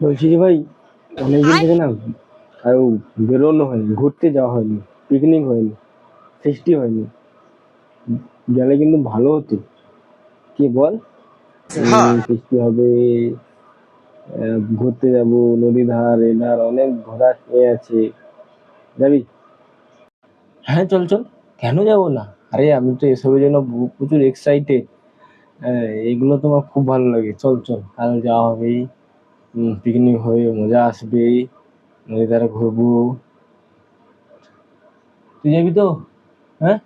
বলছি যে ভাই, অনেকদিন থেকে না কারো বেরোনো হয়নি, ঘুরতে যাওয়া হয়নি, পিকনিক হয়নি, ফেস্টি হয়নি। গেলে কিন্তু ভালো হতো, কি বল? ফেস্টি হবে, ঘুরতে যাব, নদী ধার এধার অনেক ঘোরার আছে। যাবি? হ্যাঁ, চল চল, কেন যাব না? আরে আমি তো এসবের জন্য প্রচুর এক্সাইটেড। এগুলো তো আমার খুব ভালো লাগে। চল চল, কাল যাওয়া হবে, পিকনিক হবে, মজা আসবে, নদী ধারে ঘুরবো। তুই যাবি তো? হ্যাঁ,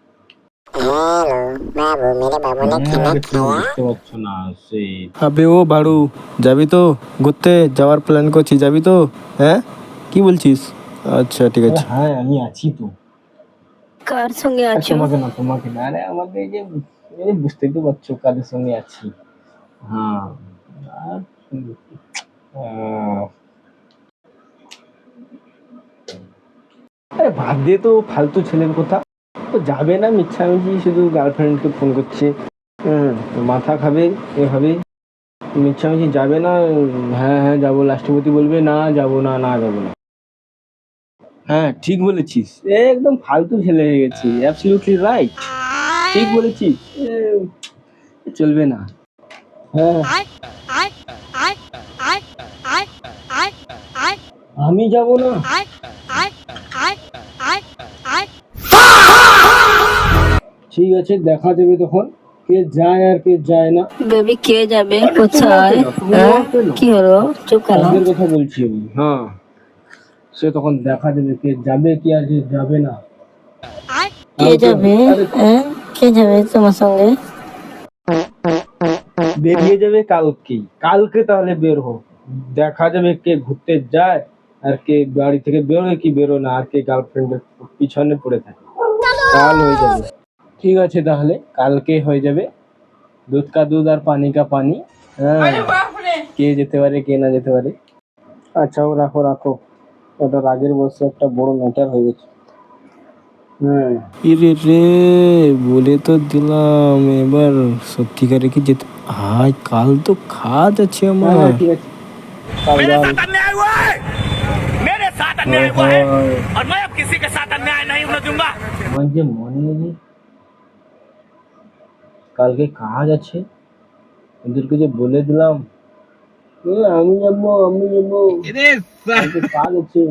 তুমি বুঝতে পারছো না সেই। আবে ও বাড়ু, যাবি তো? ঘুরতে যাওয়ার প্ল্যান করছি, যাবি তো? হ্যাঁ, কি বলছিস? আচ্ছা ঠিক আরে আছে। হ্যাঁ, আমি আছি তো। কার সঙ্গে আর আছো? তোমাকে না, আরে আমাকে এই যে, এই বুঝতেই তো পারছো কাদের সঙ্গে আছি। হ্যাঁ, আর আহ, আরে বাদ দে তো ফালতু ছেলের কথা। তো যাবে না মিচ্ছামিছি, শুধু গার্লফ্রেন্ডকে ফোন করছে। মাথা খাবে এভাবে। মিচ্ছামিছি যাবে না। হ্যাঁ হ্যাঁ যাবো, রাষ্ট্রপতি বলবে না যাবো না, না যাবো না। হ্যাঁ, ঠিক বলেছিস। এ একদম ফালতু ছেলে হয়ে গেছে, অ্যাবসলিউটলি রাইট। ঠিক বলেছিস। এ চলবে না। হ্যাঁ, আমি যাব না। ঠিক আছে, দেখা যাবে তখন কে যায় আর কে যায় না। বেবি কে যাবে আরে কোথায়? তুমি হ্যাঁ, আমাকে না, কি হলো? চুপ কেন? কাজের কথা বলছি আমি। হ্যাঁ, সে তখন দেখা যাবে কে যাবে কি আর কে যাবে না। কে কালকে যাবে? আরে হ্যাঁ, কে যাবে তোমার সঙ্গে? বেরিয়ে যাবে কালকেই, কালকে তাহলে বের হোক। দেখা যাবে কে ঘুরতে যায় আর কে বাড়ি থেকে বেরোয় কি বেরোয় না, আর কে গার্লফ্রেন্ডের পিছনে পড়ে থাকে। কাল হয়ে যাবে। ঠিক আছে, তাহলে কালকে হয়ে যাবে। দুধ কা দুধ আর পানি কা পানি। হ্যাঁ, কে যেতে পারে কে না যেতে পারে। আচ্ছা, ও রাখো রাখো, ওটা রাগের বসে একটা বড় ম্যাটার হয়ে গেছে। হ্যাঁ ইরে রে, বলে তো দিলাম, এবার সত্যিকারে কি যেতে? হাই, কাল তো কাজ আছে হ্যাঁ আমার। হ্যাঁ, ঠিক আছে, কাল मेरे যাও। साथ अन्याय हुआ है। मेरे साथ अन्याय हुआ है और मैं अब किसी के साथ अन्याय नहीं होने दूंगा। আমার যে মনে নেই, কালকে কাজ আছে, ওদেরকে যে বলে দিলাম আমি যাবো আমি যাবো, কালকে কাজ আছে।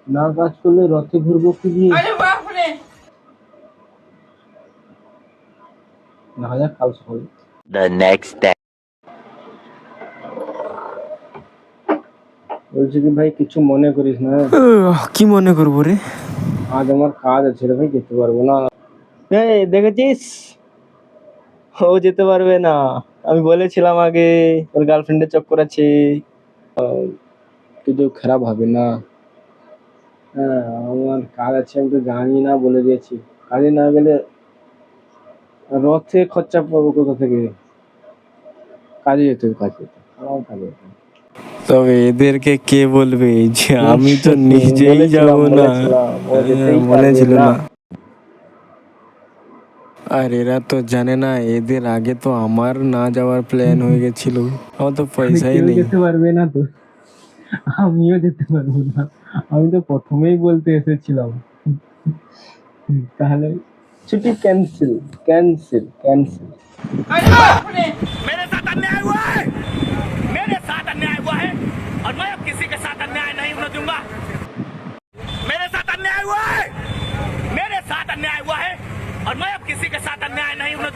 না কাজ করলে রথে ঘুরবো কি দিয়ে? দেখা যাক কাল সকালে। The next day. বলছি কি ভাই, কিছু মনে করিস না। কি মনে করবো রে? আজ আমার কাজ আছে রে ভাই, যেতে পারবো না। এই দেখেছিস, ও যেতে পারবে না। আমি বলেছিলাম আগে ওর গার্লফ্রেন্ডের চক্কর আছে। কিছু খারাপ হবে না। হ্যাঁ, আমার কাজ আছে, আমি তো জানি না, বলে দিয়েছি। কাজে না গেলে রথে খরচা পাবো কোথা থেকে? কাজে যেতে হবে, কাজে যেতে হবে, আমার কাজে যেতে হবে। তবে এদেরকে কে বলবে যে আমি তো নিজেই যাব না? ও যেতেই মনে পারবে ছিল না। না। আর এরা তো জানে না, এদের আগে তো আমার না যাওয়ার প্ল্যান হয়ে গেছিল। আমার তো পয়সাই কেউ নেই। যেতে পারবে না তো, আমিও যেতে পারবো না। আমি তো প্রথমেই বলতে এসেছিলাম। তাহলে ছুটি ক্যান্সেল, ক্যান্সেল, ক্যান্সেল। मेरे साथ अन्याय हुआ है। मेरे साथ अन्याय हुआ है और मैं अब किसी के साथ अन्याय नहीं होने दूंगा। मेरे साथ अन्याय हुआ है। मेरे साथ अन्याय हुआ है और मैं अब किसी के साथ अन्याय नहीं होने दूंगा।